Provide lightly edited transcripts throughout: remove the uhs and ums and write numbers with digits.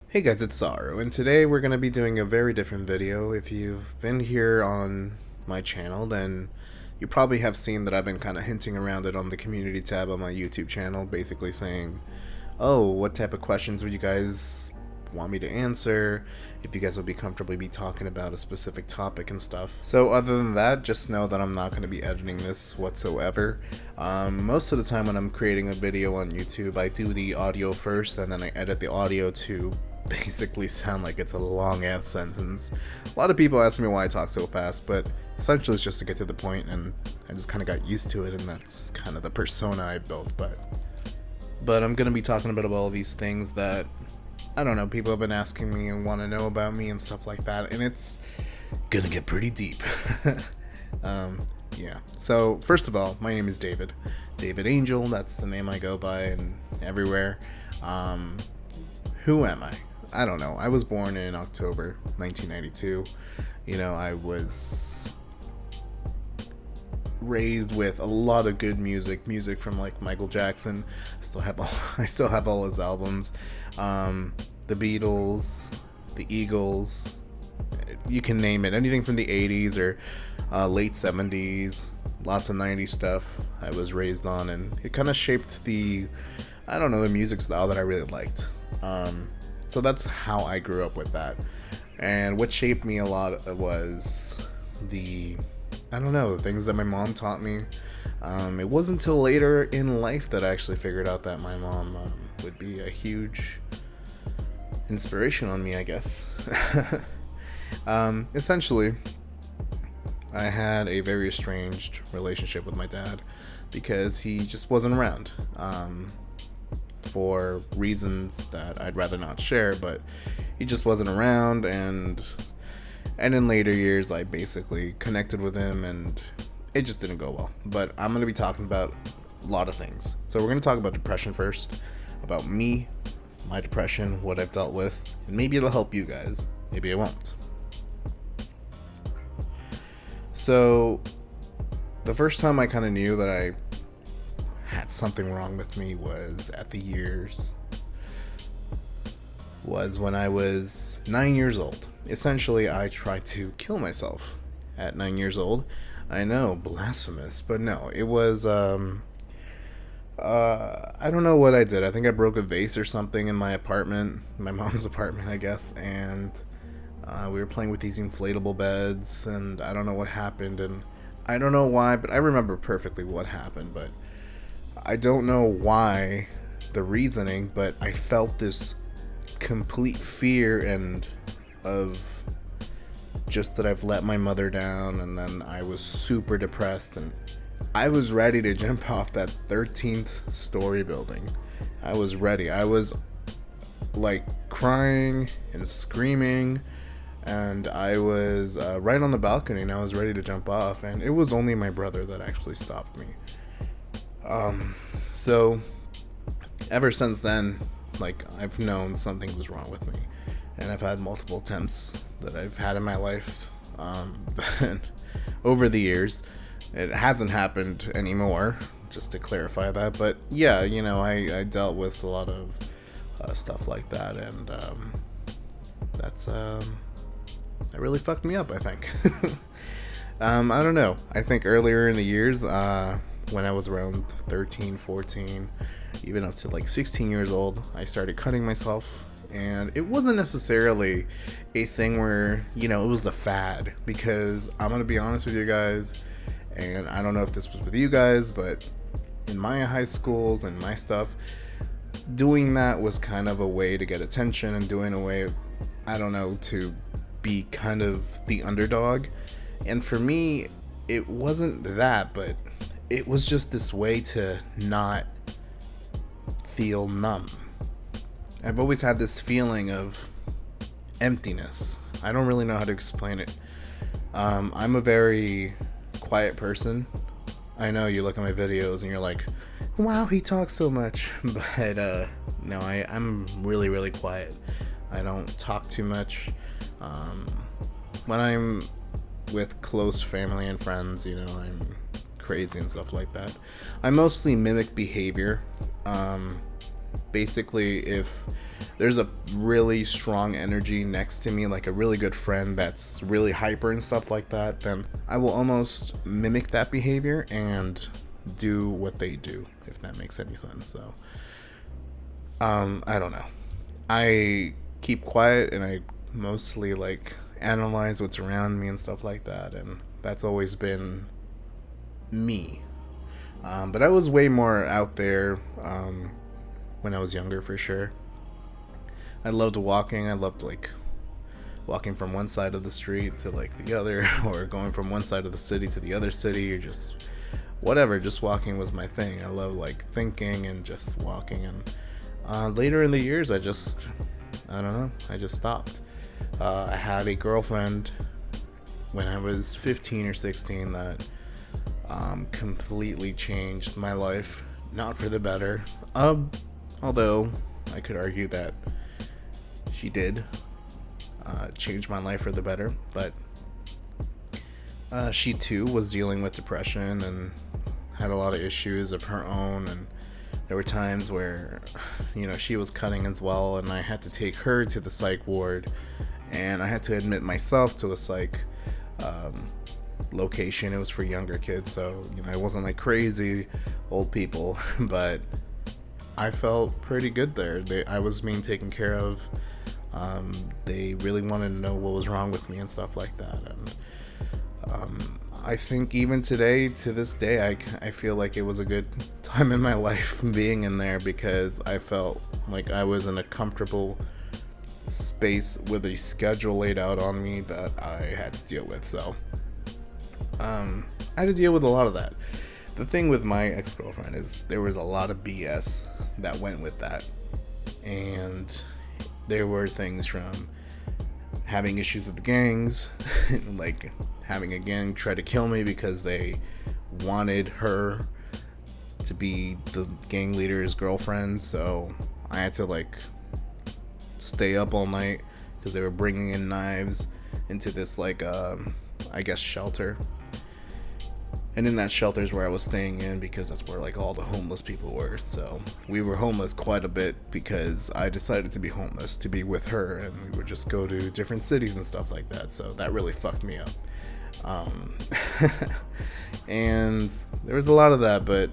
Hey guys, it's Saru, and today we're going to be doing a very different video. If you've been here on my channel, then you probably have seen that I've been kind of hinting around it on the community tab on my YouTube channel, basically saying, oh, what type of questions would you guys want me to answer, if you guys would be comfortable be talking about a specific topic and stuff. So other than that, just know that I'm not going to be editing this whatsoever. Most of the time when I'm creating a video on YouTube, I do the audio first and then I edit the audio to basically sound like it's a long ass sentence. A lot of people ask me why I talk so fast, but essentially it's just to get to the point, and I just kind of got used to it, and that's kind of the persona I built. But I'm gonna be talking about all these things that, I don't know, people have been asking me and want to know about me and stuff like that, and it's gonna get pretty deep. Yeah. So first of all, my name is David Angel. That's the name I go by and everywhere. Who am I don't know. I was born in October 1992. You know, I was raised with a lot of good music from like Michael Jackson. I still have all his albums. The Beatles, the Eagles, you can name it. Anything from the 80s or late 70s, lots of 90s stuff I was raised on, and it kind of shaped the music style that I really liked. So that's how I grew up with that. And what shaped me a lot was the things that my mom taught me. It wasn't until later in life that I actually figured out that my mom would be a huge inspiration on me, I guess. Essentially, I had a very estranged relationship with my dad because he just wasn't around. For reasons that I'd rather not share, but he just wasn't around, and in later years I basically connected with him and it just didn't go well. But I'm going to be talking about a lot of things. So we're going to talk about depression first, about me, my depression, what I've dealt with, and maybe it'll help you guys, maybe it won't. So the first time I kind of knew that I had something wrong with me was when I was 9 years old. Essentially, I tried to kill myself at 9 years old. I know, blasphemous, but no, it was I don't know what I did. I think I broke a vase or something in my apartment, my mom's apartment, I guess, and we were playing with these inflatable beds, and I don't know what happened, and I don't know why, but I remember perfectly what happened, but I don't know why, the reasoning, but I felt this complete fear and of just that I've let my mother down, and then I was super depressed, and I was ready to jump off that 13th story building. I was ready. I was like crying and screaming, and I was right on the balcony, and I was ready to jump off, and it was only my brother that actually stopped me. So ever since then, like, I've known something was wrong with me, and I've had multiple attempts that I've had in my life, but over the years, it hasn't happened anymore, just to clarify that. But yeah, you know, I dealt with a lot of stuff like that, and that's that really fucked me up, I think. I don't know, I think earlier in the years, when I was around 13, 14, even up to like 16 years old, I started cutting myself. And it wasn't necessarily a thing where, you know, it was the fad. Because I'm going to be honest with you guys, and I don't know if this was with you guys, but in my high schools and my stuff, doing that was kind of a way to get attention, and doing a way, I don't know, to be kind of the underdog. And for me, it wasn't that, but it was just this way to not feel numb. I've always had this feeling of emptiness. I don't really know how to explain it. I'm a very quiet person. I know you look at my videos and you're like, wow, he talks so much. But no, I'm really, really quiet. I don't talk too much. When I'm with close family and friends, you know, I'm crazy and stuff like that. I mostly mimic behavior. Basically, if there's a really strong energy next to me, like a really good friend that's really hyper and stuff like that, then I will almost mimic that behavior and do what they do, if that makes any sense. So, I don't know. I keep quiet and I mostly like analyze what's around me and stuff like that, and that's always been me. But I was way more out there when I was younger, for sure. I loved walking. I loved like walking from one side of the street to like the other, or going from one side of the city to the other city, or just whatever. Just walking was my thing. I love like thinking and just walking. And later in the years, I just stopped. I had a girlfriend when I was 15 or 16 that completely changed my life, not for the better. Although I could argue that she did change my life for the better, but she too was dealing with depression and had a lot of issues of her own, and there were times where, she was cutting as well, and I had to take her to the psych ward, and I had to admit myself to a psych location. It was for younger kids, so it wasn't like crazy old people, but I felt pretty good there. I was being taken care of. They really wanted to know what was wrong with me and stuff like that, and I think even today, to this day, I feel like it was a good time in my life being in there, because I felt like I was in a comfortable space with a schedule laid out on me that I had to deal with. So I had to deal with a lot of that. The thing with my ex-girlfriend is there was a lot of BS that went with that, and there were things from having issues with the gangs, like having a gang try to kill me because they wanted her to be the gang leader's girlfriend. So I had to like stay up all night because they were bringing in knives into this like I guess shelter. And in that shelter is where I was staying in, because that's where like all the homeless people were. So we were homeless quite a bit because I decided to be homeless to be with her, and we would just go to different cities and stuff like that. So that really fucked me up. And there was a lot of that, but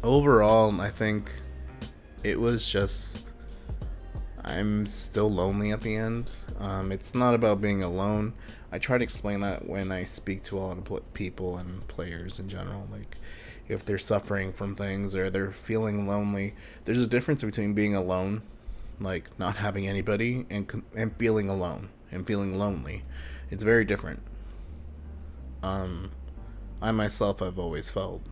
overall I think it was just, I'm still lonely at the end. It's not about being alone. I try to explain that when I speak to a lot of people and players in general. Like, if they're suffering from things or they're feeling lonely, there's a difference between being alone, like not having anybody, and feeling alone and feeling lonely. It's very different. I myself have always felt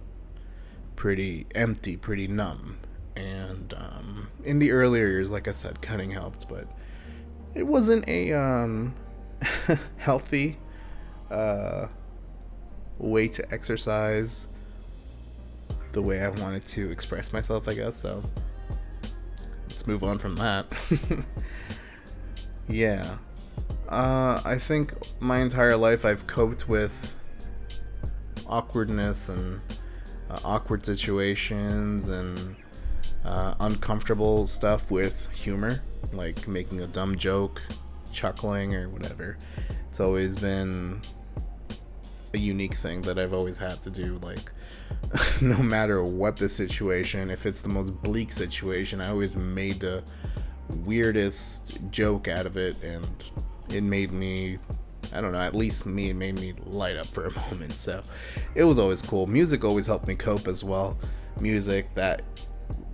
pretty empty, pretty numb. And in the earlier years, like I said, cutting helped, but it wasn't a healthy way to exercise the way I wanted to express myself, I guess. So let's move on from that. Yeah. I think my entire life I've coped with awkwardness and awkward situations and uncomfortable stuff with humor, like making a dumb joke, chuckling, or whatever. It's always been a unique thing that I've always had to do. Like, no matter what the situation, if it's the most bleak situation, I always made the weirdest joke out of it, and it made me, I don't know, at least me, it made me light up for a moment. So it was always cool. Music always helped me cope as well. Music that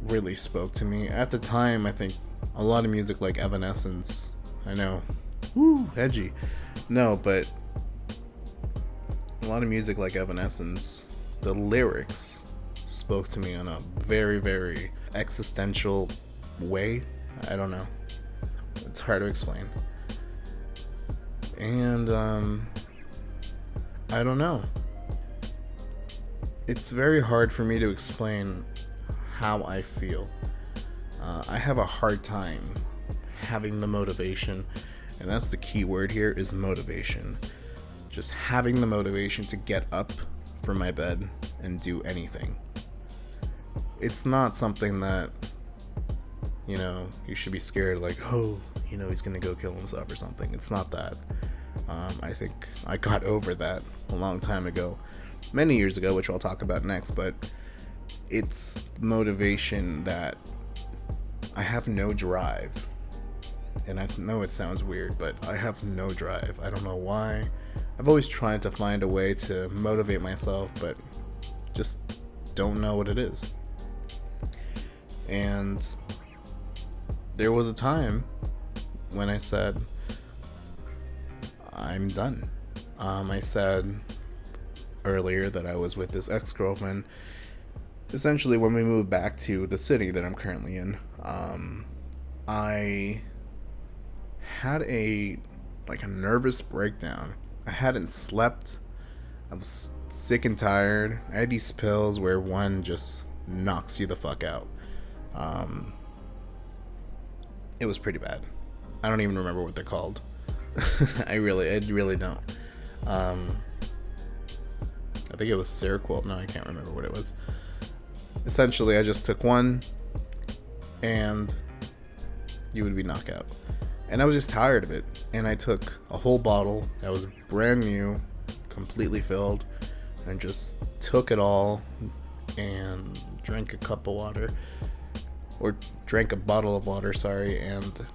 really spoke to me at the time. I think a lot of music like Evanescence, I know, edgy, no, but a lot of music like Evanescence, the lyrics spoke to me on a very, very existential way. I don't know, it's hard to explain. And I don't know, it's very hard for me to explain how I feel. I have a hard time having the motivation, and that's the key word here, is motivation. Just having the motivation to get up from my bed and do anything. It's not something that, you should be scared, like, oh, he's gonna go kill himself or something. It's not that. I think I got over that a long time ago, many years ago, which I'll talk about next, but it's motivation that I have no drive. And I know it sounds weird, but I have no drive. I don't know why. I've always tried to find a way to motivate myself, but just don't know what it is. And there was a time when I said, I'm done. I said earlier that I was with this ex-girlfriend. Essentially, when we moved back to the city that I'm currently in, I had a nervous breakdown. I hadn't slept. I was sick and tired. I had these pills where one just knocks you the fuck out. It was pretty bad. I don't even remember what they're called. I really don't. I think it was Seroquel. No, I can't remember what it was. Essentially, I just took one, and you would be knocked out. And I was just tired of it. And I took a whole bottle that was brand new, completely filled, and just took it all and drank a cup of water. Or drank a bottle of water, and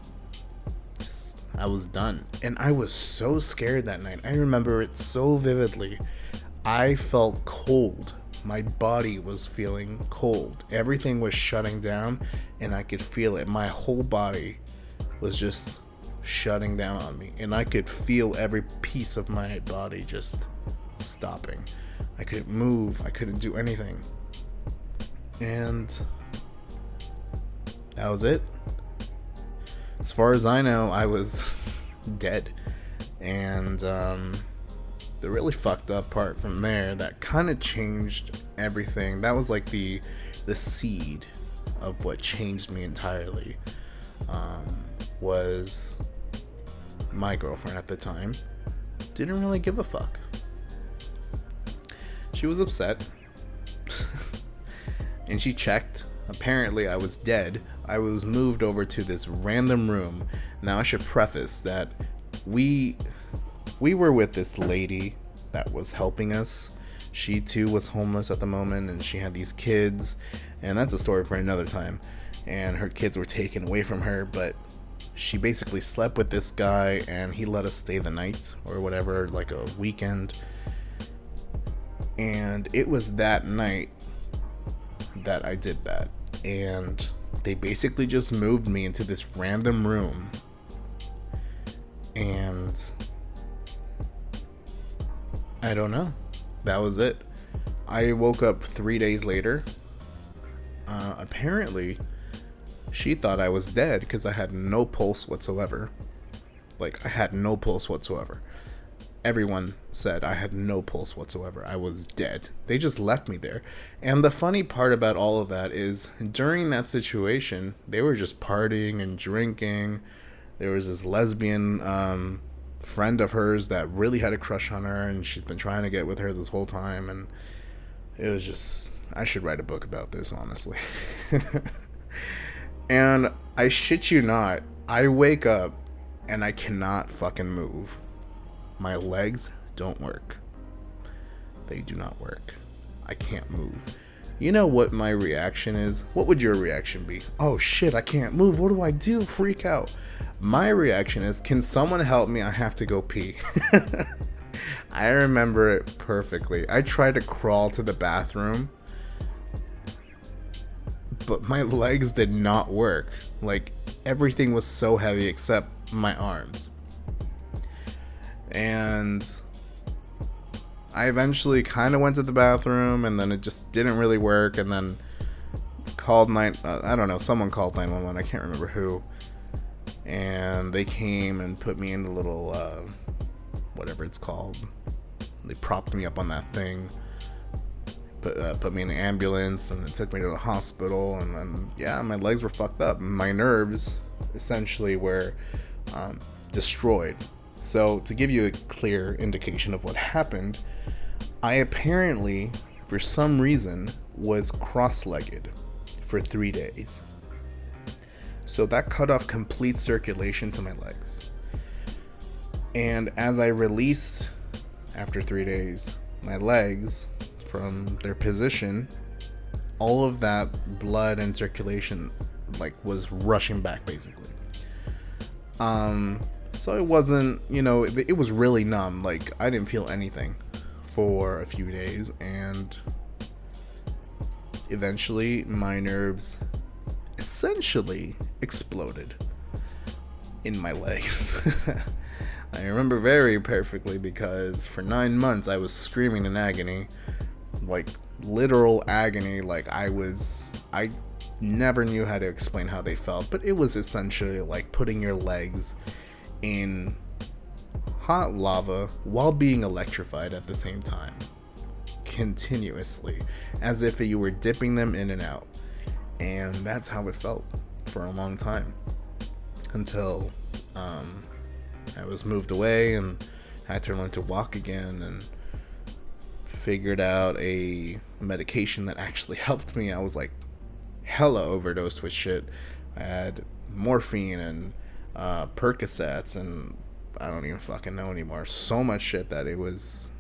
just, I was done. And I was so scared that night. I remember it so vividly. I felt cold. My body was feeling cold. Everything was shutting down, and I could feel it. My whole body was just shutting down on me, and I could feel every piece of my body just stopping. I couldn't move. I couldn't do anything. And that was it. As far as I know, I was dead. And the really fucked up part from there that kind of changed everything, that was like the seed of what changed me entirely, was my girlfriend at the time didn't really give a fuck. She was upset. And she checked. Apparently I was dead. I was moved over to this random room. Now I should preface that we were with this lady that was helping us. She too was homeless at the moment, and she had these kids, and that's a story for another time. And her kids were taken away from her, but she basically slept with this guy, and he let us stay the night or whatever, like a weekend. And it was that night that I did that. And they basically just moved me into this random room, and I don't know. That was it. I woke up 3 days later. Apparently, she thought I was dead because I had no pulse whatsoever. Like, I had no pulse whatsoever. Everyone said I had no pulse whatsoever. I was dead. They just left me there. And the funny part about all of that is, during that situation, they were just partying and drinking. There was this lesbian friend of hers that really had a crush on her, and she's been trying to get with her this whole time. And it was just, I should write a book about this, honestly. And I shit you not, I wake up and I cannot fucking move. My legs don't work. They do not work. I can't move. You know what my reaction is? What would your reaction be? Oh shit, I can't move. What do I do? Freak out. My reaction is, can someone help me? I have to go pee. I remember it perfectly. I tried to crawl to the bathroom, but my legs did not work. Like, everything was so heavy except my arms. And I eventually kind of went to the bathroom, and then it just didn't really work, and then called I don't know, someone called 911, I can't remember who, and they came and put me in the little, whatever it's called, they propped me up on that thing, put me in an ambulance, and then took me to the hospital, and then, yeah, my legs were fucked up, my nerves, essentially, were, destroyed. So, to give you a clear indication of what happened, I apparently, for some reason, was cross-legged for 3 days. So that cut off complete circulation to my legs. And as I released, after 3 days, my legs from their position, all of that blood and circulation was rushing back, basically. So it wasn't, it was really numb. I didn't feel anything for a few days, and eventually my nerves essentially exploded in my legs. I remember very perfectly because for 9 months I was screaming in agony, literal agony. I never knew how to explain how they felt, but it was essentially like putting your legs in hot lava while being electrified at the same time, continuously, as if you were dipping them in and out. And that's how it felt for a long time, until I was moved away and had to learn to walk again, and figured out a medication that actually helped me. I was hella overdosed with shit. I had morphine and Percocets, and I don't even fucking know anymore. So much shit that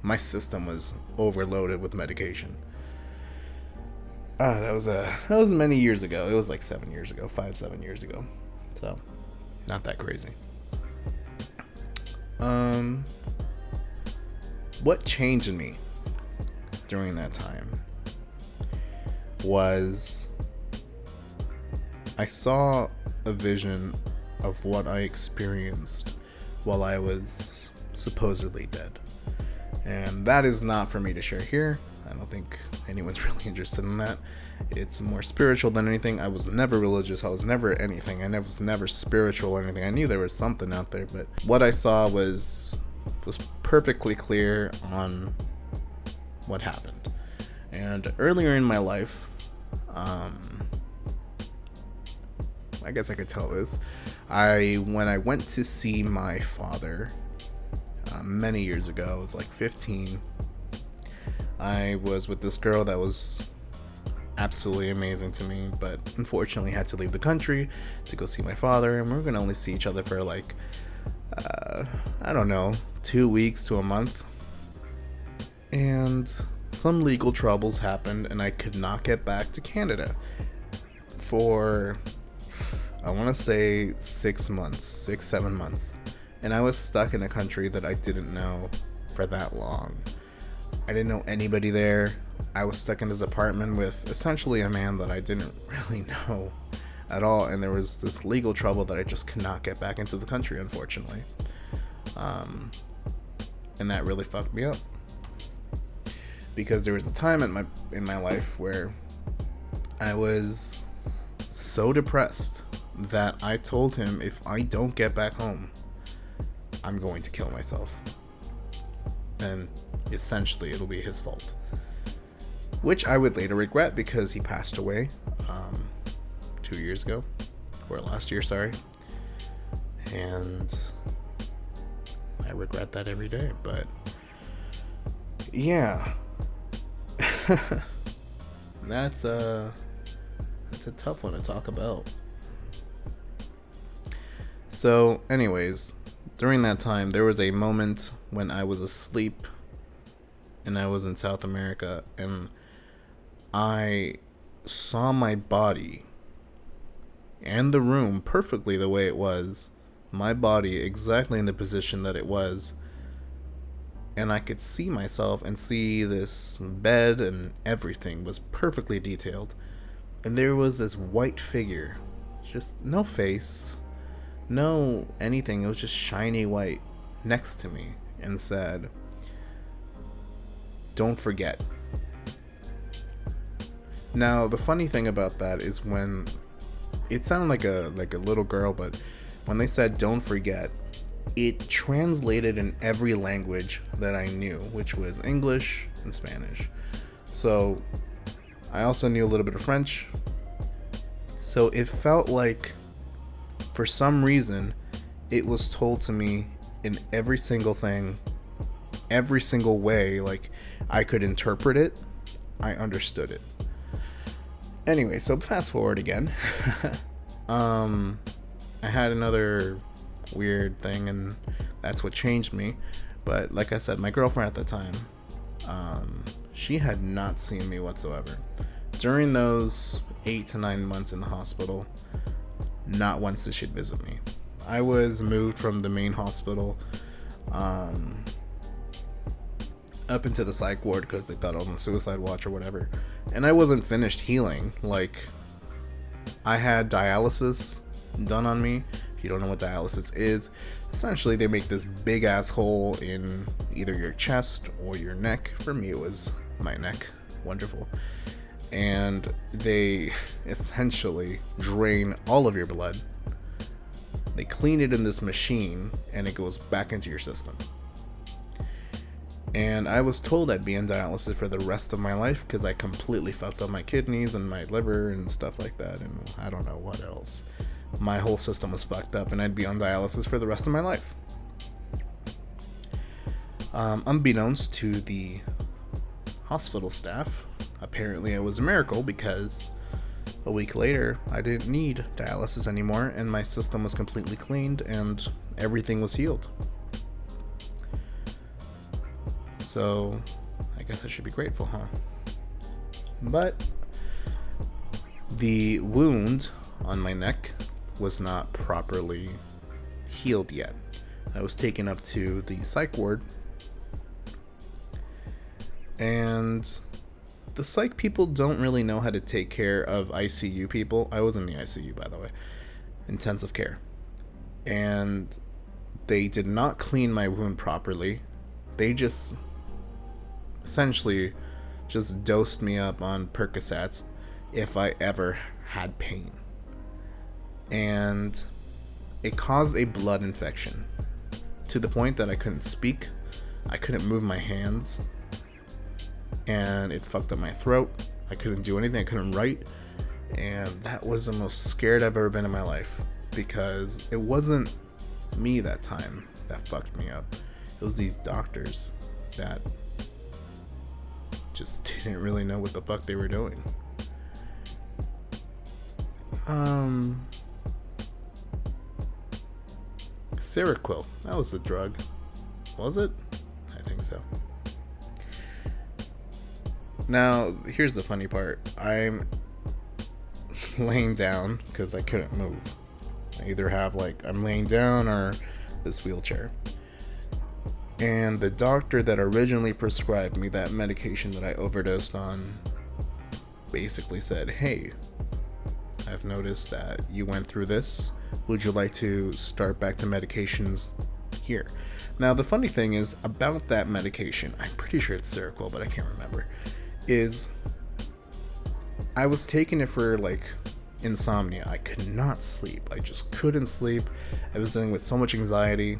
my system was overloaded with medication. That was many years ago. It was 7 years ago, 7 years ago. So, not that crazy. What changed in me during that time was I saw a vision of what I experienced while I was supposedly dead. And that is not for me to share here. I don't think anyone's really interested in that. It's more spiritual than anything. I was never religious. I was never anything. I was never spiritual or anything. I knew there was something out there, but what I saw was perfectly clear on what happened. And earlier in my life, I guess I could tell this. When I went to see my father many years ago, I was 15. I was with this girl that was absolutely amazing to me, but unfortunately had to leave the country to go see my father, and we were gonna only see each other for I don't know, 2 weeks to a month. And some legal troubles happened, and I could not get back to Canada for, I want to say 6 months, 7 months. And I was stuck in a country that I didn't know for that long. I didn't know anybody there. I was stuck in this apartment with essentially a man that I didn't really know at all, and there was this legal trouble that I just could not get back into the country, unfortunately. And that really fucked me up, because there was a time in my life where I was so depressed that I told him, if I don't get back home, I'm going to kill myself. And essentially it'll be his fault, which I would later regret, because he passed away 2 years ago, or last year, sorry. And I regret that every day. But yeah, that's a tough one to talk about. So anyways, during that time, there was a moment when I was asleep and I was in South America, and I saw my body and the room perfectly the way it was, my body exactly in the position that it was, and I could see myself and see this bed, and everything was perfectly detailed. And there was this white figure, just no face, no anything, it was just shiny white, next to me, and said, "Don't forget." Now, the funny thing about that is, when it sounded like a little girl, but when they said "don't forget," it translated in every language that I knew, which was English and Spanish. So I also knew a little bit of French. So it felt like, for some reason, it was told to me in every single thing, every single way, like, I could interpret it, I understood it. Anyway, so fast forward again. I had another weird thing, and that's what changed me. But like I said, my girlfriend at the time, she had not seen me whatsoever. During those 8 to 9 months in the hospital, not once did she visit me. I was moved from the main hospital up into the psych ward because they thought I was on suicide watch or whatever. And I wasn't finished healing. Like, I had dialysis done on me. If you don't know what dialysis is, essentially they make this big ass hole in either your chest or your neck. For me, it was my neck. Wonderful. And they essentially drain all of your blood. They clean it in this machine and it goes back into your system. And I was told I'd be on dialysis for the rest of my life because I completely fucked up my kidneys and my liver and stuff like that, and I don't know what else. My whole system was fucked up and I'd be on dialysis for the rest of my life. Unbeknownst to the hospital staff, apparently it was a miracle because a week later I didn't need dialysis anymore and my system was completely cleaned and everything was healed. So I guess I should be grateful, huh? But the wound on my neck was not properly healed yet. I was taken up to the psych ward, and the psych people don't really know how to take care of ICU people. I was in the ICU, by the way, intensive care, and they did not clean my wound properly. They just essentially just dosed me up on Percocets if I ever had pain. And it caused a blood infection to the point that I couldn't speak, I couldn't move my hands, and it fucked up my throat. I couldn't do anything, I couldn't write, and that was the most scared I've ever been in my life, because it wasn't me that time that fucked me up. It was these doctors that just didn't really know what the fuck they were doing. Seroquel, that was the drug. Was it? I think so. Now, here's the funny part. I'm laying down because I couldn't move. I either have, like, I'm laying down or this wheelchair. And the doctor that originally prescribed me that medication that I overdosed on basically said, "Hey, I've noticed that you went through this. Would you like to start back the medications here?" Now, the funny thing is about that medication, I'm pretty sure it's Seroquel, but I can't remember, is I was taking it for, like, insomnia. I could not sleep. I just couldn't sleep. I was dealing with so much anxiety.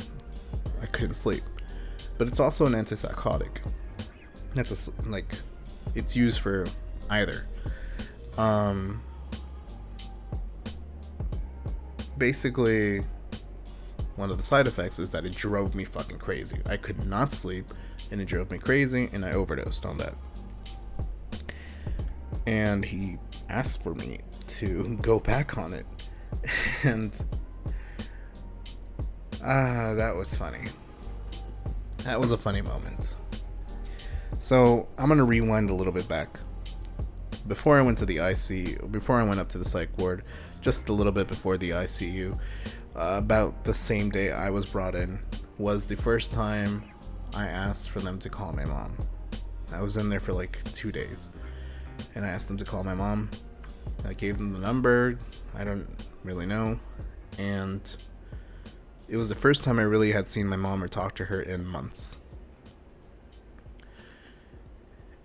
I couldn't sleep. But it's also an antipsychotic. That's like, it's used for either. Basically, one of the side effects is that it drove me fucking crazy. I could not sleep, and it drove me crazy, and I overdosed on that. And he asked for me to go back on it. And that was funny. That was a funny moment. So I'm gonna rewind a little bit back. Before I went to the ICU, before I went up to the psych ward, just a little bit before the ICU, about the same day I was brought in, was the first time I asked for them to call my mom. I was in there for like 2 days, and I asked them to call my mom. I gave them the number, I don't really know, and it was the first time I really had seen my mom or talked to her in months.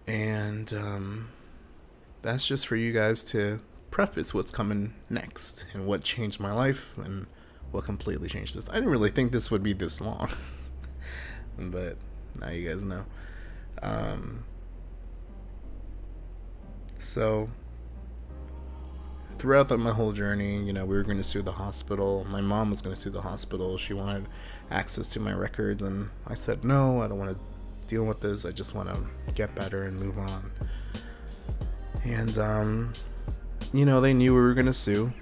And that's just for you guys to preface what's coming next and what changed my life and what completely changed this. I didn't really think this would be this long, but now you guys know. So throughout my whole journey, we were going to sue the hospital. My mom was going to sue the hospital. She wanted access to my records, and I said, no, I don't want to dealing with this. I just want to get better and move on. And they knew we were gonna sue,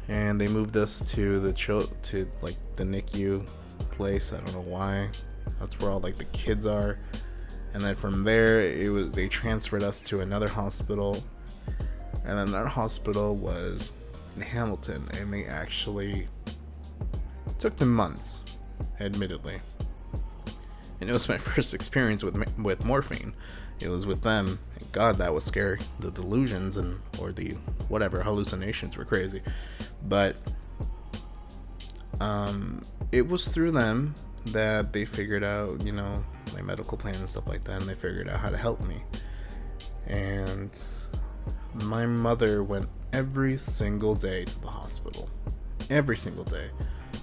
and they moved us to the NICU place. I don't know why. That's where all like the kids are. And then from there, they transferred us to another hospital, and then that hospital was in Hamilton, and they actually took them months, admittedly. And it was my first experience with morphine. It was with them. And God, that was scary. The delusions or the whatever hallucinations were crazy. But it was through them that they figured out, my medical plan and stuff like that, and they figured out how to help me. And my mother went every single day to the hospital. Every single day.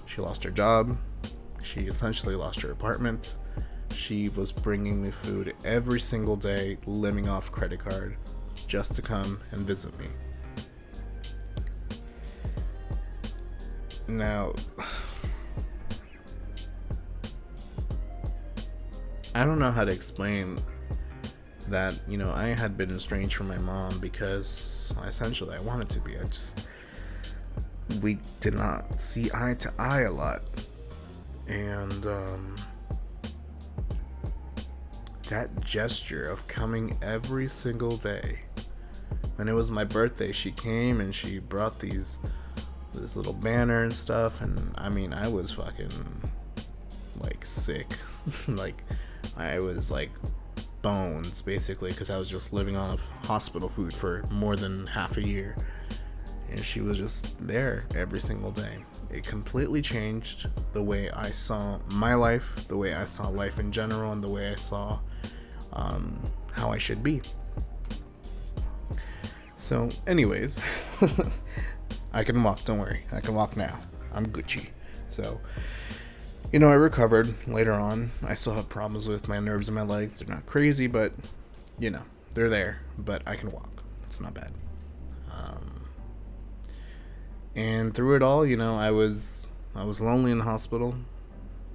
She lost her job. She essentially lost her apartment. She was bringing me food every single day, living off credit card, just to come and visit me. Now, I don't know how to explain that, I had been estranged from my mom because essentially I wanted to be. We did not see eye to eye a lot. And that gesture of coming every single day. When it was my birthday, she came and she brought this little banner and stuff, and I was fucking like sick. Like I was like bones basically, because I was just living off hospital food for more than half a year, and she was just there every single day. It completely changed the way I saw my life, the way I saw life in general, and the way I saw how I should be. So anyways, I can walk, don't worry. I can walk now. I'm Gucci. So, I recovered later on. I still have problems with my nerves in my legs. They're not crazy, but, they're there. But I can walk. It's not bad. And through it all, I was lonely in the hospital.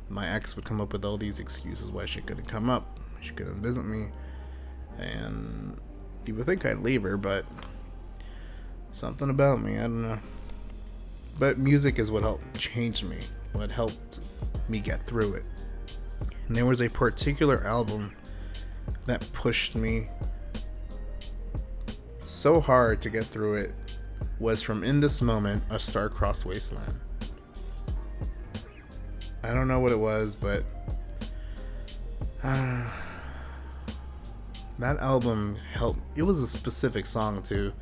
My ex would come up with all these excuses why she couldn't come up. She couldn't visit me. And you would think I'd leave her, but something about me, I don't know. But music is what helped change me, what helped me get through it. And there was a particular album that pushed me so hard to get through it, was from In This Moment, A Star-Crossed Wasteland. I don't know what it was, but that album helped. It was a specific song too,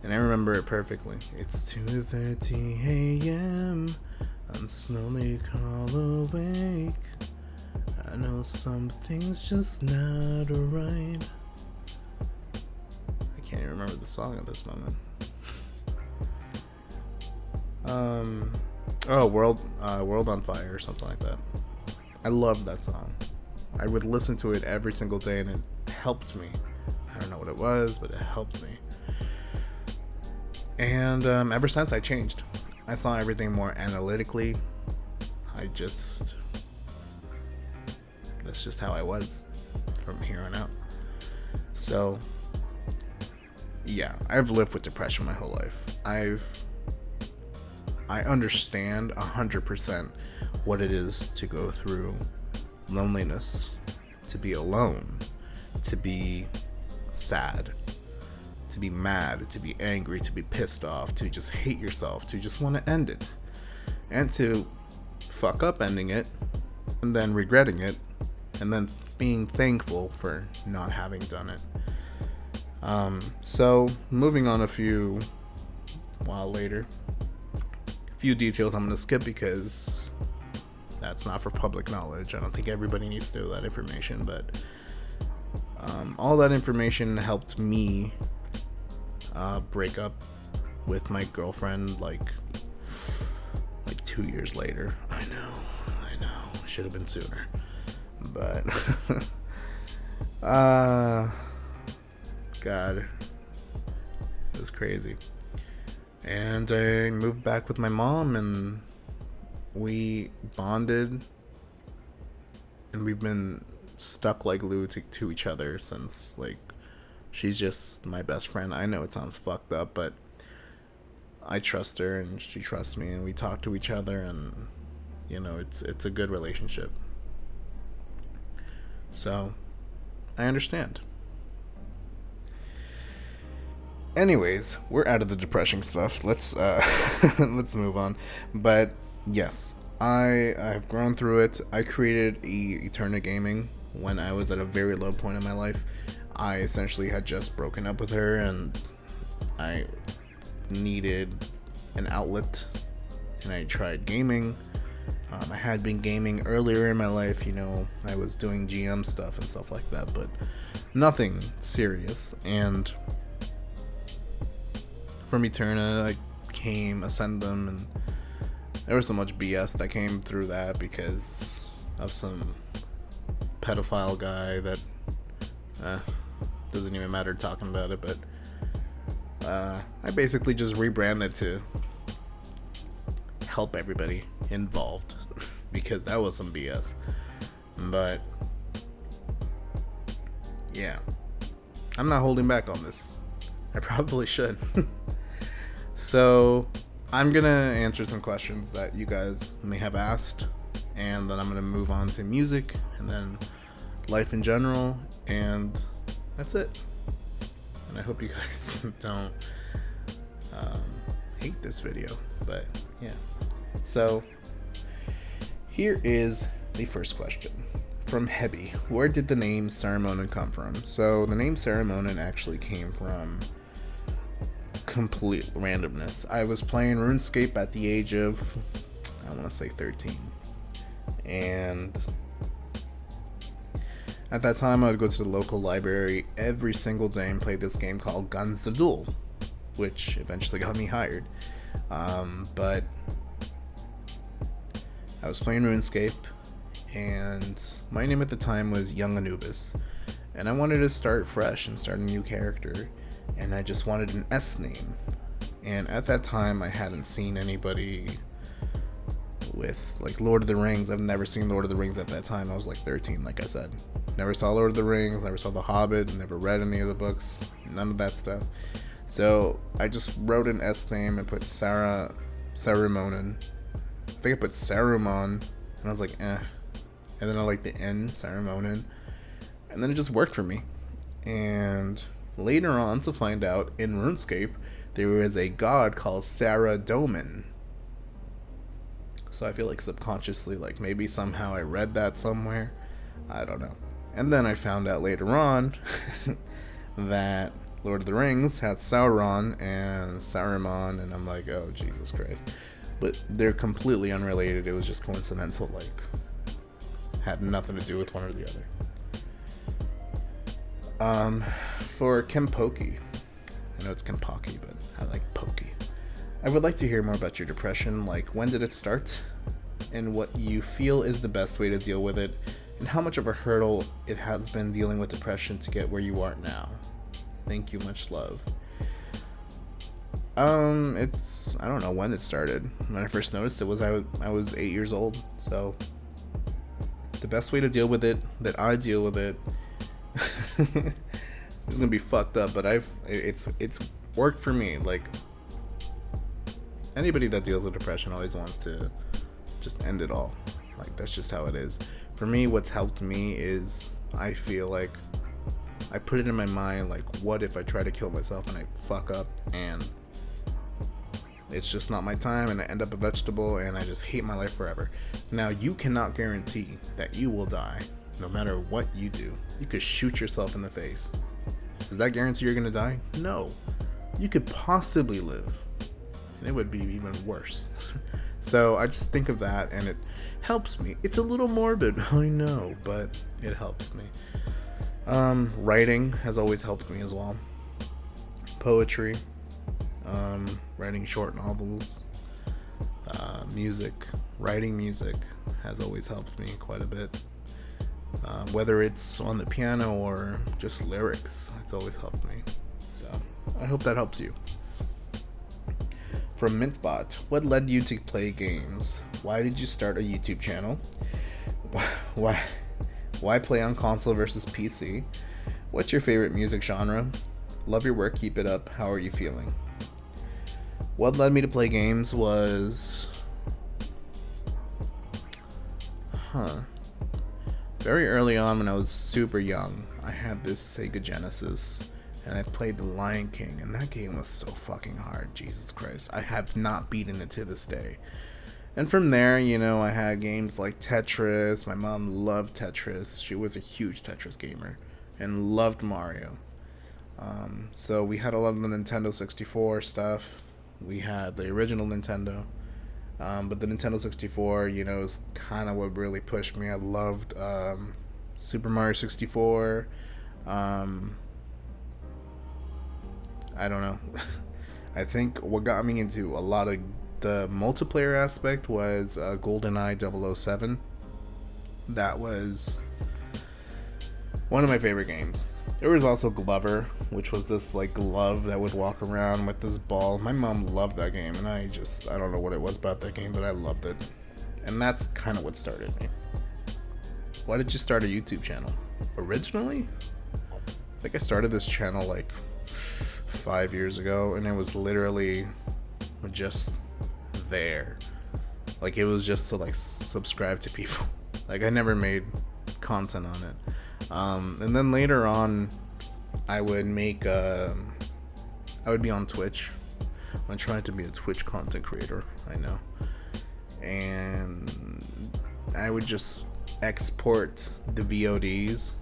and I remember it perfectly. It's 2:30 a.m. I'm slowly crawl awake. I know something's just not right. I can't even remember the song at this moment. World on Fire or something like that. I loved that song. I would listen to it every single day, and it helped me. I don't know what it was, but it helped me. And ever since, I changed. I saw everything more analytically. That's just how I was from here on out. So, yeah, I've lived with depression my whole life. I understand 100% what it is to go through loneliness, to be alone, to be sad, to be mad, to be angry, to be pissed off, to just hate yourself, to just want to end it, and to fuck up ending it, and then regretting it, and then being thankful for not having done it. So moving on a few details I'm going to skip because that's not for public knowledge. I don't think everybody needs to know that information, but all that information helped me break up with my girlfriend like 2 years later. I know. Should have been sooner. But God, it was crazy. And I moved back with my mom, and we bonded, and we've been stuck like glue to each other since, like, she's just my best friend. I know it sounds fucked up, but I trust her and she trusts me, and we talk to each other, and you know, it's a good relationship. So I understand. Anyways, we're out of the depression stuff. Let's let's move on. But yes, I've grown through it. I created Eterna Gaming when I was at a very low point in my life. I essentially had just broken up with her, and I needed an outlet, and I tried gaming. I had been gaming earlier in my life, you know, I was doing GM stuff and stuff like that, but nothing serious. And from Eterna, I came Ascendum, and there was so much BS that came through that because of some pedophile guy that doesn't even matter talking about it, but I basically just rebranded to help everybody involved because that was some BS. But yeah, I'm not holding back on this. I probably should. So I'm gonna answer some questions that you guys may have asked, and then I'm gonna move on to music and then life in general, and that's it. And I hope you guys don't hate this video, but yeah. So here is the first question from Hebby. Where did the name Sarumonin come from? So the name Sarumonin actually came from complete randomness. I was playing RuneScape at the age of, I want to say 13, and at that time I would go to the local library every single day and play this game called Guns the Duel, which eventually got me hired. But I was playing RuneScape, and my name at the time was Young Anubis, and I wanted to start fresh and start a new character, and I just wanted an S name. And at that time I hadn't seen anybody with like Lord of the Rings. I've never seen Lord of the Rings at that time. I was like 13, like I said. Never saw Lord of the Rings, never saw The Hobbit, never read any of the books, none of that stuff. So I just wrote an S name and put Sarumonin. I think I put Sarumon, and I was like, eh. And then I like the N, Sarumonin. And then it just worked for me. And later on, to find out, in RuneScape, there was a god called Saradomin. So I feel like subconsciously, like maybe somehow I read that somewhere. I don't know. And then I found out later on that Lord of the Rings had Sauron and Saruman, and I'm like, oh, Jesus Christ. But they're completely unrelated. It was just coincidental, like, had nothing to do with one or the other. For Kempoki, I know it's Kempoki, but I like Pokey. I would like to hear more about your depression, like when did it start, and what you feel is the best way to deal with it, and how much of a hurdle it has been dealing with depression to get where you are now. Thank you, much love. I don't know when it started. When I first noticed it was I was 8 years old. So the best way to deal with it, that I deal with it, it's gonna be fucked up, but it's worked for me. Like, anybody that deals with depression always wants to just end it all. Like, that's just how it is. For me, what's helped me is I feel like I put it in my mind, like, what if I try to kill myself and I fuck up and it's just not my time and I end up a vegetable and I just hate my life forever. Now, you cannot guarantee that you will die no matter what you do. You could shoot yourself in the face. Does that guarantee you're gonna die? No. You could possibly live, and it would be even worse. So I just think of that and it helps me. It's a little morbid, I know, but it helps me. Writing has always helped me as well. Poetry, writing short novels, music, writing music has always helped me quite a bit. Whether it's on the piano or just lyrics, it's always helped me. So I hope that helps you. From Mintbot, what led you to play games? Why did you start a YouTube channel? Why play on console versus PC? What's your favorite music genre? Love your work, keep it up. How are you feeling? What led me to play games was... Very early on when I was super young, I had this Sega Genesis, and I played The Lion King, and that game was so fucking hard, Jesus Christ. I have not beaten it to this day. And from there, I had games like Tetris. My mom loved Tetris. She was a huge Tetris gamer and loved Mario. So we had a lot of the Nintendo 64 stuff. We had the original Nintendo. But the Nintendo 64, is kind of what really pushed me. I loved Super Mario 64. I don't know. I think what got me into a lot of the multiplayer aspect was GoldenEye 007. That was one of my favorite games. There was also Glover, which was this like glove that would walk around with this ball. My mom loved that game, and I don't know what it was about that game, but I loved it. And that's kind of what started me. Why did you start a YouTube channel? Originally, I think I started this channel like 5 years ago, and it was literally just there. Like, it was just to like subscribe to people. Like, I never made content on it. And then later on, I would be on Twitch. I'm trying to be a Twitch content creator, I know. And I would just export the VODs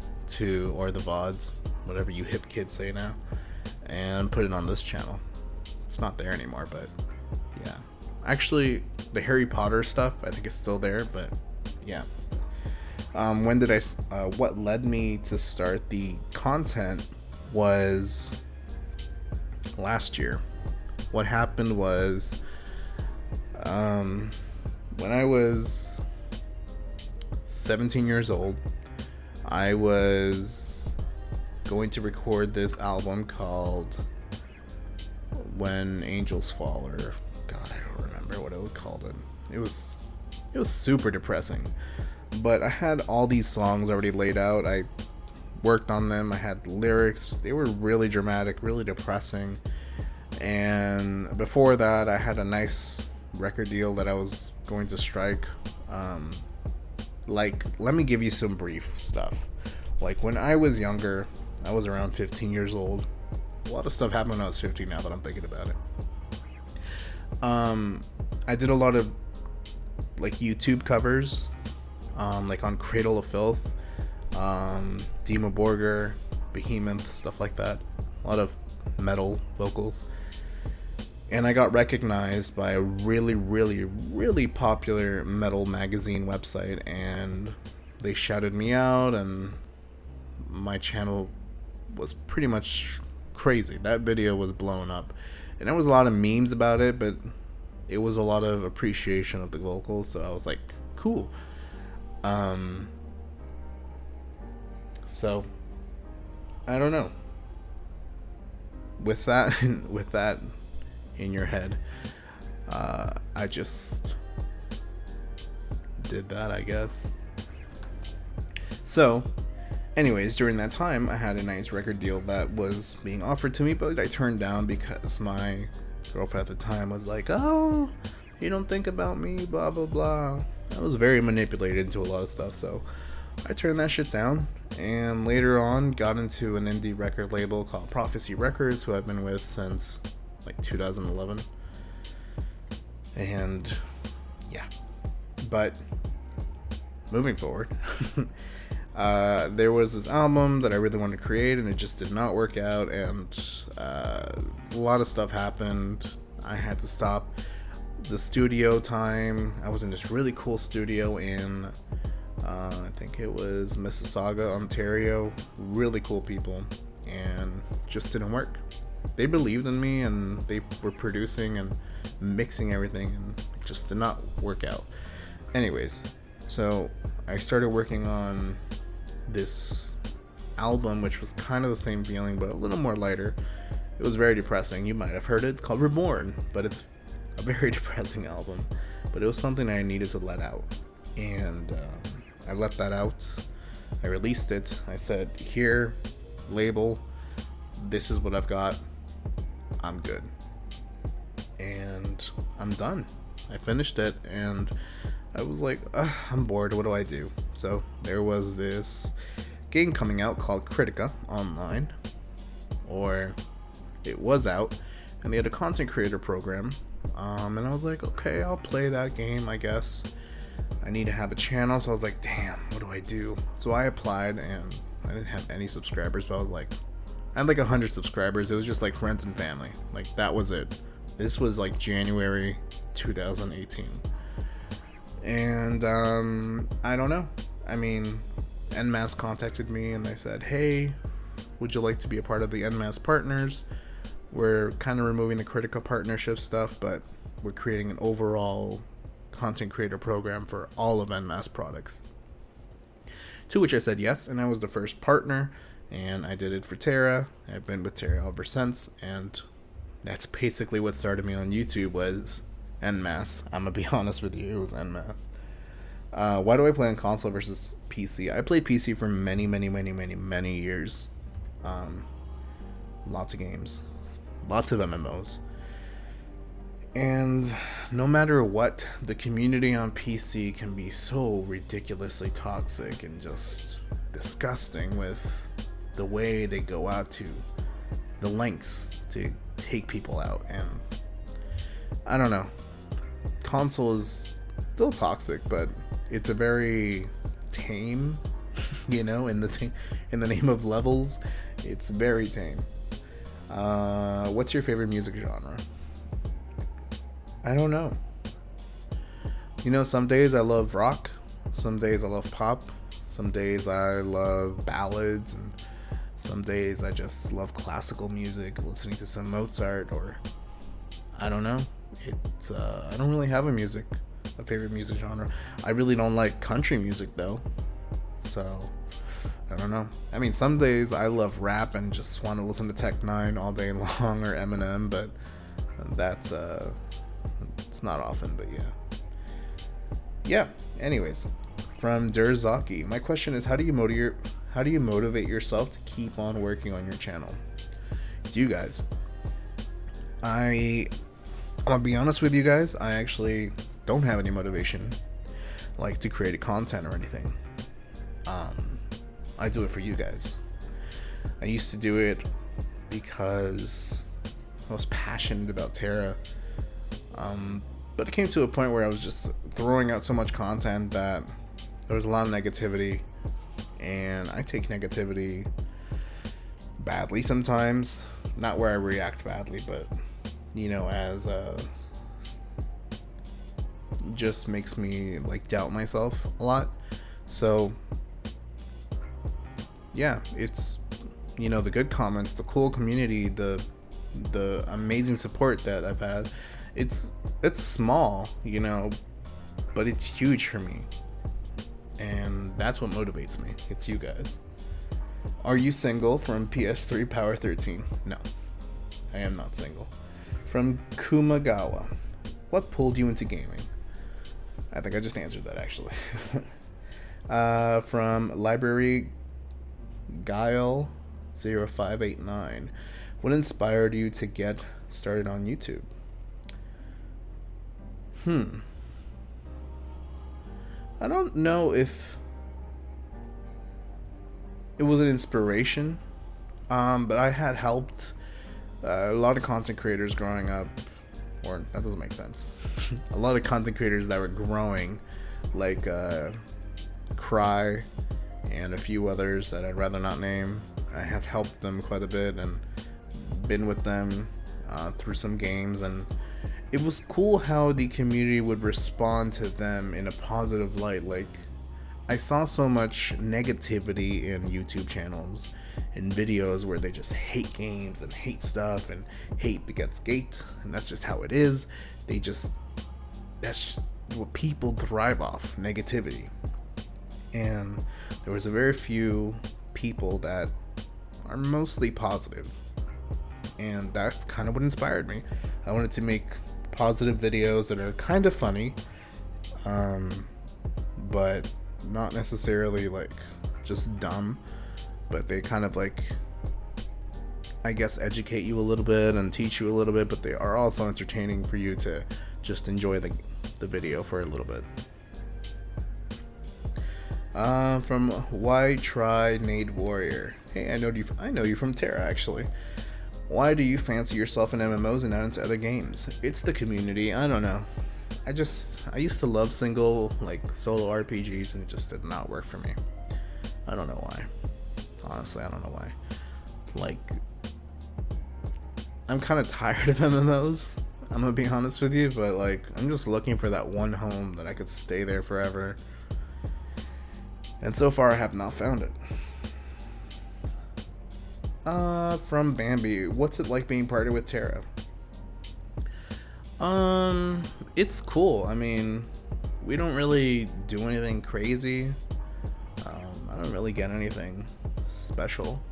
or the VODs, whatever you hip kids say now, and put it on this channel. It's not there anymore, but yeah. Actually, the Harry Potter stuff, I think is still there, but yeah. What led me to start the content was last year. What happened was, when I was 17 years old, I was going to record this album called When Angels Fall, or God, I don't remember what it was called. It was super depressing. But I had all these songs already laid out. I worked on them. I had lyrics. They were really dramatic, really depressing. And before that, I had a nice record deal that I was going to strike. Let me give you some brief stuff. Like, when I was younger, I was around 15 years old. A lot of stuff happened when I was 15 now that I'm thinking about it. I did a lot of like YouTube covers. Like on Cradle of Filth, Dima Borger, Behemoth, stuff like that. A lot of metal vocals. And I got recognized by a really, really, really popular metal magazine website, and they shouted me out, and my channel was pretty much crazy. That video was blown up. And there was a lot of memes about it, but it was a lot of appreciation of the vocals, so I was like, cool. So I don't know. With that in your head, I just did that, I guess. So, anyways, during that time, I had a nice record deal that was being offered to me, but I turned down because my girlfriend at the time was like, "Oh, you don't think about me, blah blah blah." I was very manipulated into a lot of stuff, so I turned that shit down, and later on got into an indie record label called Prophecy Records, who I've been with since like 2011. And yeah, but moving forward, there was this album that I really wanted to create, and it just did not work out, and a lot of stuff happened. I had to stop the studio time. I was in this really cool studio in I think it was Mississauga, Ontario. Really cool people, and just didn't work. They believed in me, and they were producing and mixing everything, and it just did not work out. Anyways, so I started working on this album, which was kind of the same feeling, but a little more lighter. It was very depressing. You might have heard it. It's called Reborn, but it's a very depressing album. But it was something I needed to let out, and I let that out. I released it. I said, here, label, this is what I've got. I'm good. And I'm done. I finished it, and I was like, I'm bored. What do I do? So there was this game coming out called Critica Online, or it was out, and they had a content creator program. And I was like, okay, I'll play that game, I guess. I need to have a channel, so I was like, damn, what do I do? So I applied, and I didn't have any subscribers, but I was like, I had like 100 subscribers. It was just like friends and family. Like, that was it. This was like January 2018. And I don't know. I mean, NMAS contacted me and they said, hey, would you like to be a part of the NMAS partners? We're kind of removing the Critica partnership stuff, but we're creating an overall content creator program for all of NMAS products. To which I said yes, and I was the first partner, and I did it for Terra. I've been with Terra ever since, and that's basically what started me on YouTube, was NMAS. I'm gonna be honest with you, it was NMAS. Why do I play on console versus PC? I played PC for many years. Lots of games, lots of MMOs. And no matter what, the community on PC can be so ridiculously toxic and just disgusting with the way they go out to the lengths to take people out. And I don't know, console is still toxic, but it's a very tame, in the name of levels, it's very tame. What's your favorite music genre? I don't know. Some days I love rock, some days I love pop, some days I love ballads, and some days I just love classical music, listening to some Mozart, or I don't know. It's I don't really have a favorite music genre. I really don't like country music though, so I don't know. I mean, some days I love rap and just want to listen to Tech Nine all day long, or Eminem, but that's it's not often. But yeah. Anyways, from Durzaki, my question is, how do you motivate yourself to keep on working on your channel? Do you guys? I'm gonna be honest with you guys, I actually don't have any motivation like to create content or anything. I do it for you guys. I used to do it because I was passionate about Terra, but it came to a point where I was just throwing out so much content that there was a lot of negativity, and I take negativity badly sometimes. Not where I react badly, but as just makes me like doubt myself a lot. So yeah, it's the good comments, the cool community, the amazing support that I've had. It's small, but it's huge for me, and that's what motivates me. It's you guys. Are you single? From PS3 Power 13. No, I am not single. From Kumagawa, what pulled you into gaming? I think I just answered that, actually. From Library Guile 0589, what inspired you to get started on YouTube? I don't know if it was an inspiration, but I had helped a lot of content creators growing up, or that doesn't make sense. A lot of content creators that were growing, like Cry and a few others that I'd rather not name. I had helped them quite a bit and been with them through some games, and it was cool how the community would respond to them in a positive light. Like, I saw so much negativity in YouTube channels and videos where they just hate games and hate stuff, and hate begets hate, and that's just how it is. That's just what people thrive off, negativity. And there was a very few people that are mostly positive, and that's kind of what inspired me. I wanted to make positive videos that are kind of funny, but not necessarily like just dumb, but they kind of like, I guess, educate you a little bit and teach you a little bit, but they are also entertaining for you to just enjoy the video for a little bit. From Why Try Nade Warrior. Hey, I know you from Terra, actually. Why do you fancy yourself in MMOs and not into other games? It's the community. I don't know. I used to love solo RPGs, and it just did not work for me. I don't know why. Honestly, I don't know why. Like, I'm kind of tired of MMOs. I'm gonna be honest with you, but like, I'm just looking for that one home that I could stay there forever. And so far, I have not found it. From Bambi, what's it like being partnered with Terra? It's cool. I mean, we don't really do anything crazy. I don't really get anything special.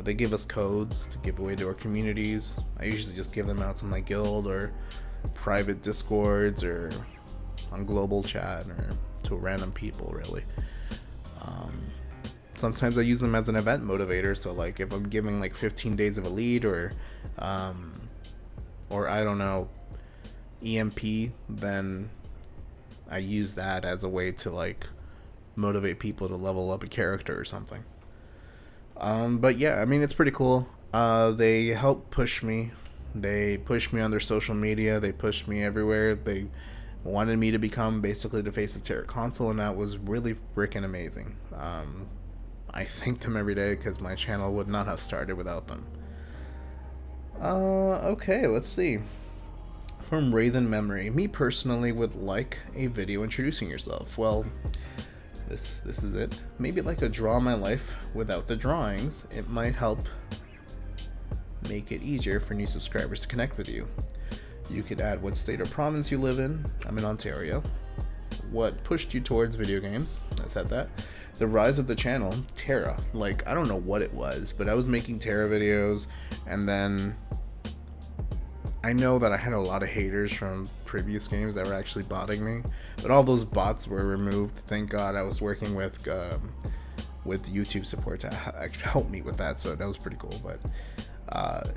They give us codes to give away to our communities. I usually just give them out to my guild or private discords or on global chat or to random people, really. Sometimes I use them as an event motivator. So like if I'm giving like 15 days of a lead or I don't know, EMP, then I use that as a way to like motivate people to level up a character or something. But yeah, I mean, it's pretty cool. They help push me. They push me on their social media. They push me everywhere. They wanted me to become basically the face of Terra console, and that was really freaking amazing. I thank them every day because my channel would not have started without them. Okay, let's see. From Wraithen Memory, me personally would like a video introducing yourself. Well, this is it. Maybe like a draw my life without the drawings. It might help make it easier for new subscribers to connect with you. You could add what state or province you live in. I'm in Ontario. What pushed you towards video games? I said that. The rise of the channel, Terra. Like, I don't know what it was, but I was making Terra videos, and then I know that I had a lot of haters from previous games that were actually botting me, but all those bots were removed. Thank God. I was working with YouTube support to actually help me with that, so that was pretty cool. But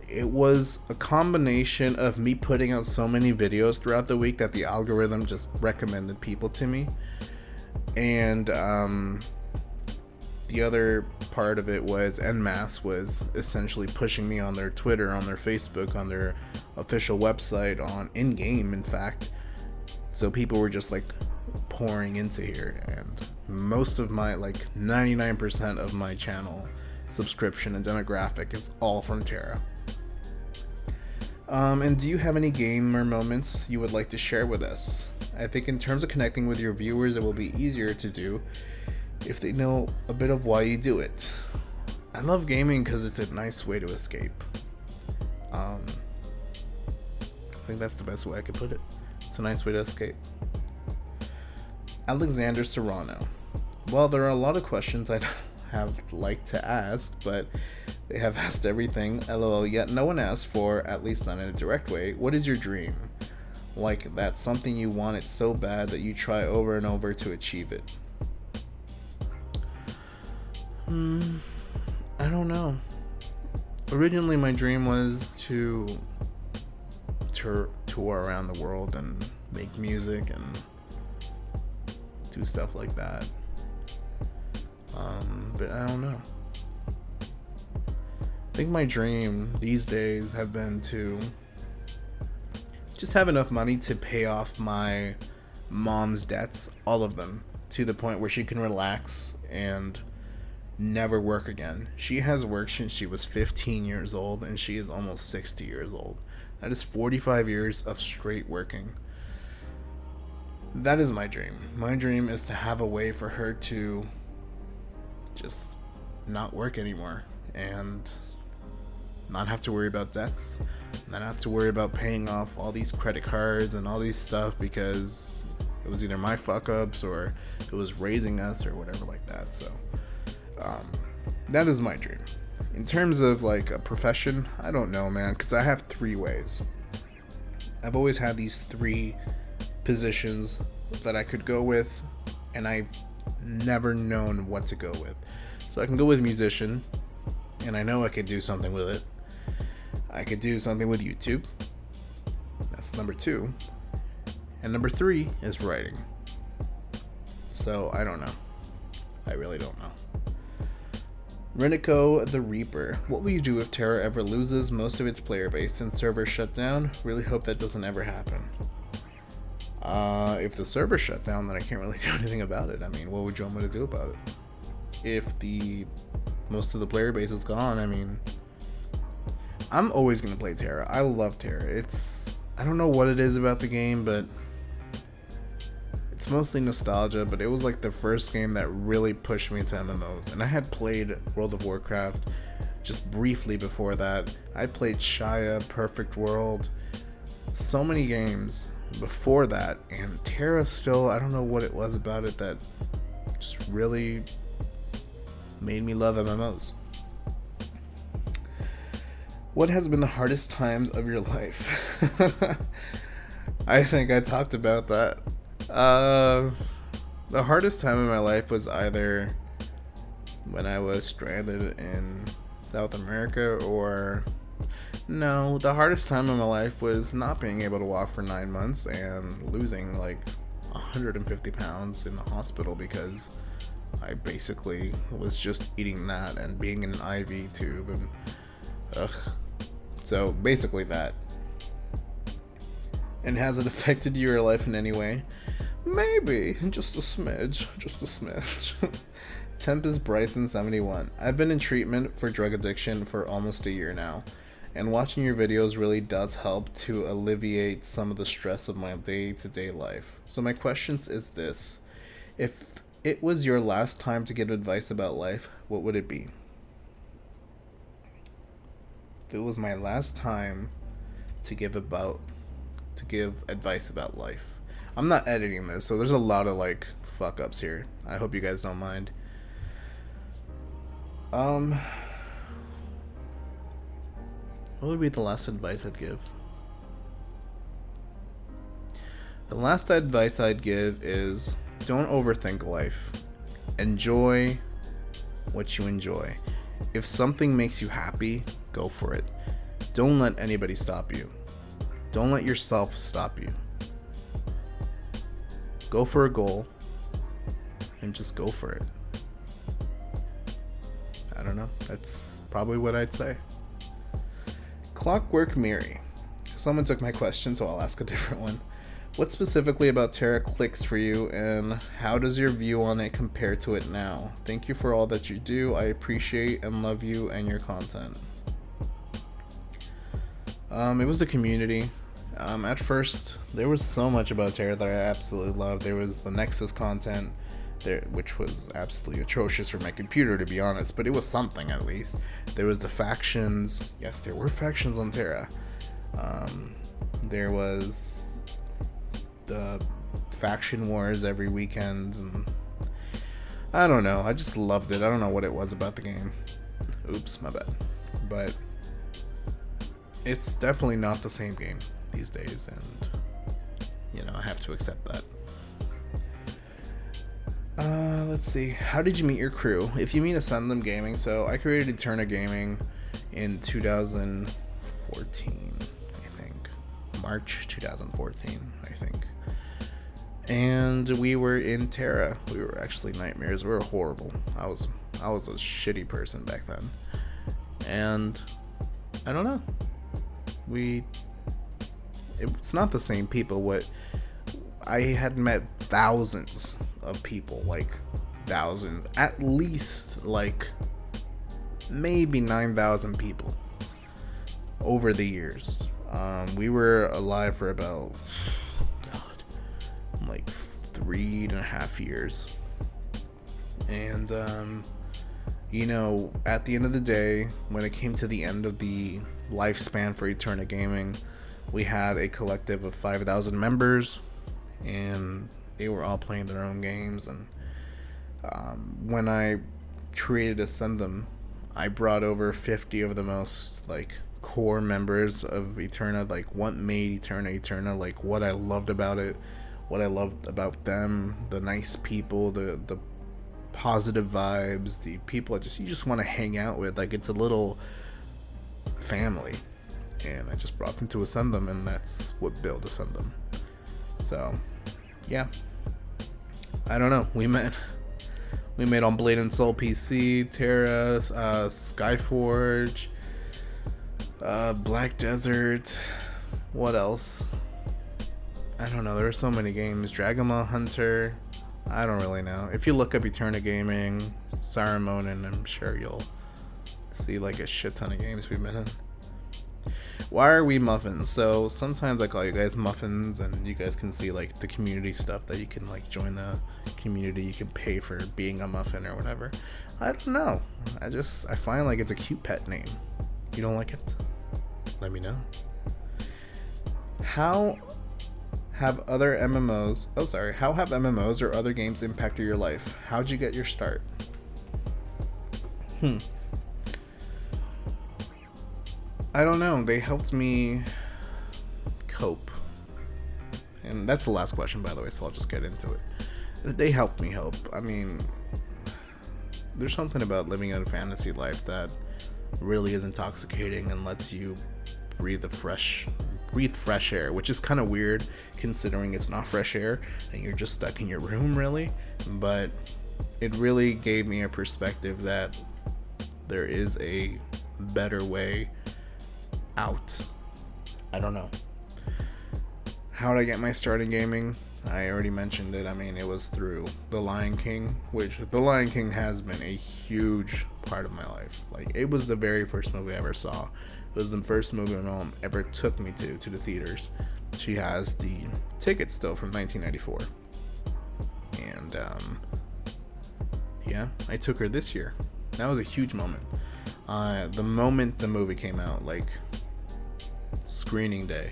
it was a combination of me putting out so many videos throughout the week that the algorithm just recommended people to me, and the other part of it was NMass was essentially pushing me on their Twitter, on their Facebook, on their official website, on in-game, in fact. So people were just like pouring into here, and most of my, like 99% of my channel subscription and demographic is all from Terra. And do you have any gamer moments you would like to share with us? I think in terms of connecting with your viewers, it will be easier to do if they know a bit of why you do it. I love gaming because it's a nice way to escape. I think that's the best way I could put it. It's a nice way to escape. Alexander Serrano. Well, there are a lot of questions I'd have liked to ask, but they have asked everything. LOL, yet no one asked for, at least not in a direct way, what is your dream? Like, that's something you want it so bad that you try over and over to achieve it. I don't know. Originally, my dream was to tour around the world and make music and do stuff like that. But I don't know. I think my dream these days have been to just have enough money to pay off my mom's debts, all of them, to the point where she can relax and never work again. She has worked since she was 15 years old, and she is almost 60 years old. That is 45 years of straight working. That is my dream. My dream is to have a way for her to just not work anymore and not have to worry about debts, not have to worry about paying off all these credit cards and all these stuff because it was either my fuck ups or it was raising us or whatever like that. So that is my dream. In terms of like a profession, I don't know, man, because I have 3 ways. I've always had these 3 positions that I could go with, and I never known what to go with. So I can go with musician, and I know I could do something with it. I could do something with YouTube. That's number 2. And number 3 is writing. So I don't know. I really don't know. Renico the Reaper. What will you do if Terra ever loses most of its player base and servers shut down? Really hope that doesn't ever happen. If the server shut down, then I can't really do anything about it. I mean, what would you want me to do about it? If most of the player base is gone, I mean, I'm always gonna play Terra. I love Terra. I don't know what it is about the game, but it's mostly nostalgia. But it was like the first game that really pushed me to MMOs, and I had played World of Warcraft just briefly before that. I played Shia, Perfect World, so many games before that, and Terra still, I don't know what it was about it that just really made me love MMOs. What has been the hardest times of your life? I think I talked about that. The hardest time in my life was either when I was stranded in South America, or no, the hardest time in my life was not being able to walk for 9 months and losing like 150 pounds in the hospital because I basically was just eating that and being in an IV tube and so basically that. And has it affected your life in any way? Maybe, just a smidge. Temp is Bryson71. I've been in treatment for drug addiction for almost a year now, and watching your videos really does help to alleviate some of the stress of my day-to-day life. So my question is this: if it was your last time to give advice about life, what would it be? If it was my last time to give advice about life. I'm not editing this, so there's a lot of like fuck ups here. I hope you guys don't mind. What would be the last advice I'd give? The last advice I'd give is don't overthink life. Enjoy what you enjoy. If something makes you happy, go for it. Don't let anybody stop you. Don't let yourself stop you. Go for a goal and just go for it. I don't know. That's probably what I'd say. Clockwork Mary. Someone took my question, so I'll ask a different one. What specifically about Terra clicks for you, and how does your view on it compare to it now? Thank you for all that you do. I appreciate and love you and your content. It was the community. At first, there was so much about Terra that I absolutely loved. There was the Nexus content, which was absolutely atrocious for my computer, to be honest, but it was something at least. There was the factions. Yes, there were factions on Terra. There was the faction wars every weekend, and I don't know. I just loved it. I don't know what it was about the game. Oops, my bad. But it's definitely not the same game these days, and I have to accept that. Let's see. How did you meet your crew? If you mean Ascendum Gaming, so I created Eterna Gaming in 2014, I think. March 2014, I think. And we were in Terra. We were actually nightmares. We were horrible. I was a shitty person back then. And I don't know. It's not the same people. I had met thousands of people, like thousands, at least like maybe 9,000 people over the years. We were alive for about like 3.5 years, and at the end of the day, when it came to the end of the lifespan for Eterna Gaming, we had a collective of 5,000 members, and they were all playing their own games. And when I created Ascendum, I brought over 50 of the most like core members of Eterna, like what made Eterna, like what I loved about it, what I loved about them, the nice people, the positive vibes, the people you just want to hang out with. Like, it's a little family, and I just brought them to Ascendum, and that's what built Ascendum. So yeah, I don't know, we met on Blade and Soul PC, Terra, Skyforge, Black Desert, what else? I don't know, there are so many games. Dragon Ball Hunter, I don't really know. If you look up Eterna Gaming, Sarumonin, I'm sure you'll see like a shit ton of games we've been in. Why are we muffins? So sometimes I call you guys muffins, and you guys can see like the community stuff that you can like join the community. You can pay for being a muffin or whatever. I don't know. I find like it's a cute pet name. You don't like it? Let me know. How have MMOs or other games impacted your life? How'd you get your start? I don't know. They helped me cope. And that's the last question, by the way, so I'll just get into it. They helped me cope. I mean, there's something about living in a fantasy life that really is intoxicating and lets you breathe fresh air, which is kind of weird considering it's not fresh air and you're just stuck in your room, really. But it really gave me a perspective that there is a better way out. I don't know. How did I get my start in gaming? I already mentioned it. I mean, it was through The Lion King, which The Lion King has been a huge part of my life. Like, it was the very first movie I ever saw. It was the first movie my mom ever took me to the theaters. She has the ticket still from 1994. And, yeah, I took her this year. That was a huge moment. The moment the movie came out, like, screening day,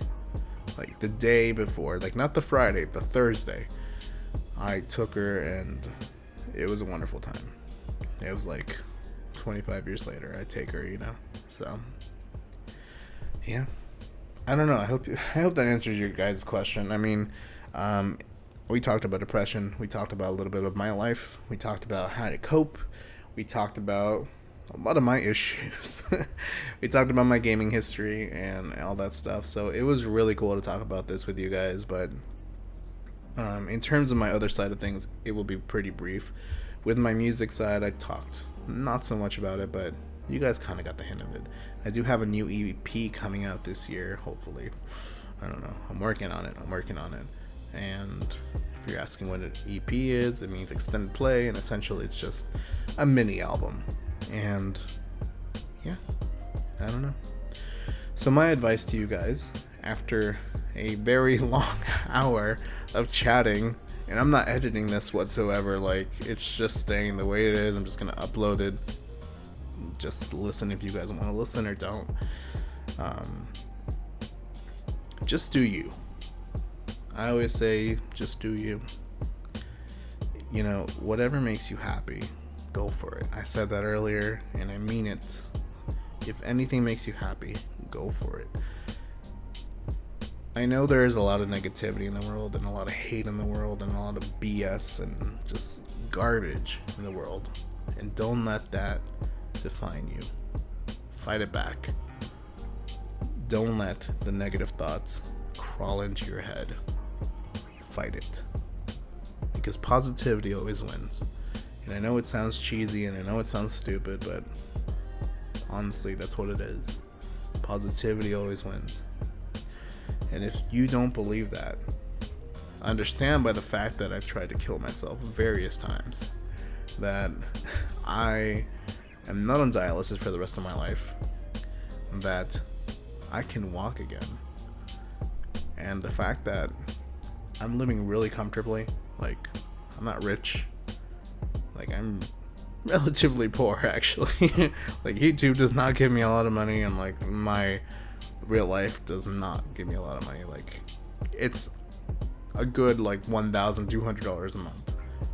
like the day before, like not the Friday, the Thursday, I took her, and it was a wonderful time. It was like 25 years later, I take her, you know. So yeah, I don't know. I hope that answers your guys' question. I mean, we talked about depression. We talked about a little bit of my life. We talked about how to cope. We talked about a lot of my issues. We talked about my gaming history and all that stuff. So it was really cool to talk about this with you guys. But in terms of my other side of things, it will be pretty brief. With my music side, I talked not so much about it, but you guys kind of got the hint of it. I do have a new EP coming out this year, hopefully. I don't know. I'm working on it. And if you're asking what an EP is, it means extended play, and essentially it's just a mini album. And yeah, I don't know. So my advice to you guys, after a very long hour of chatting, and I'm not editing this whatsoever, like it's just staying the way it is. I'm just gonna upload it. Just listen if you guys want to listen, or don't. Just do you. I always say, just do you. You know, whatever makes you happy, go for it. I said that earlier, and I mean it. If anything makes you happy, go for it. I know there is a lot of negativity in the world, and a lot of hate in the world, and a lot of BS and just garbage in the world. And don't let that define you. Fight it back. Don't let the negative thoughts crawl into your head. Fight it. Because positivity always wins. And I know it sounds cheesy and I know it sounds stupid, but honestly, that's what it is. Positivity always wins. And if you don't believe that, understand by the fact that I've tried to kill myself various times, that I am not on dialysis for the rest of my life, that I can walk again, and the fact that I'm living really comfortably. Like, I'm not rich, like I'm relatively poor actually. Like, YouTube does not give me a lot of money, and like my real life does not give me a lot of money. Like, it's a good like $1,200 a month,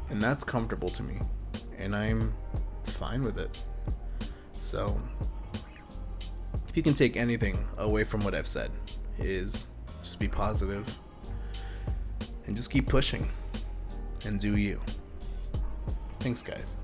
and that's comfortable to me, and I'm fine with it. So if you can take anything away from what I've said, is just be positive and just keep pushing and do you. Thanks, guys.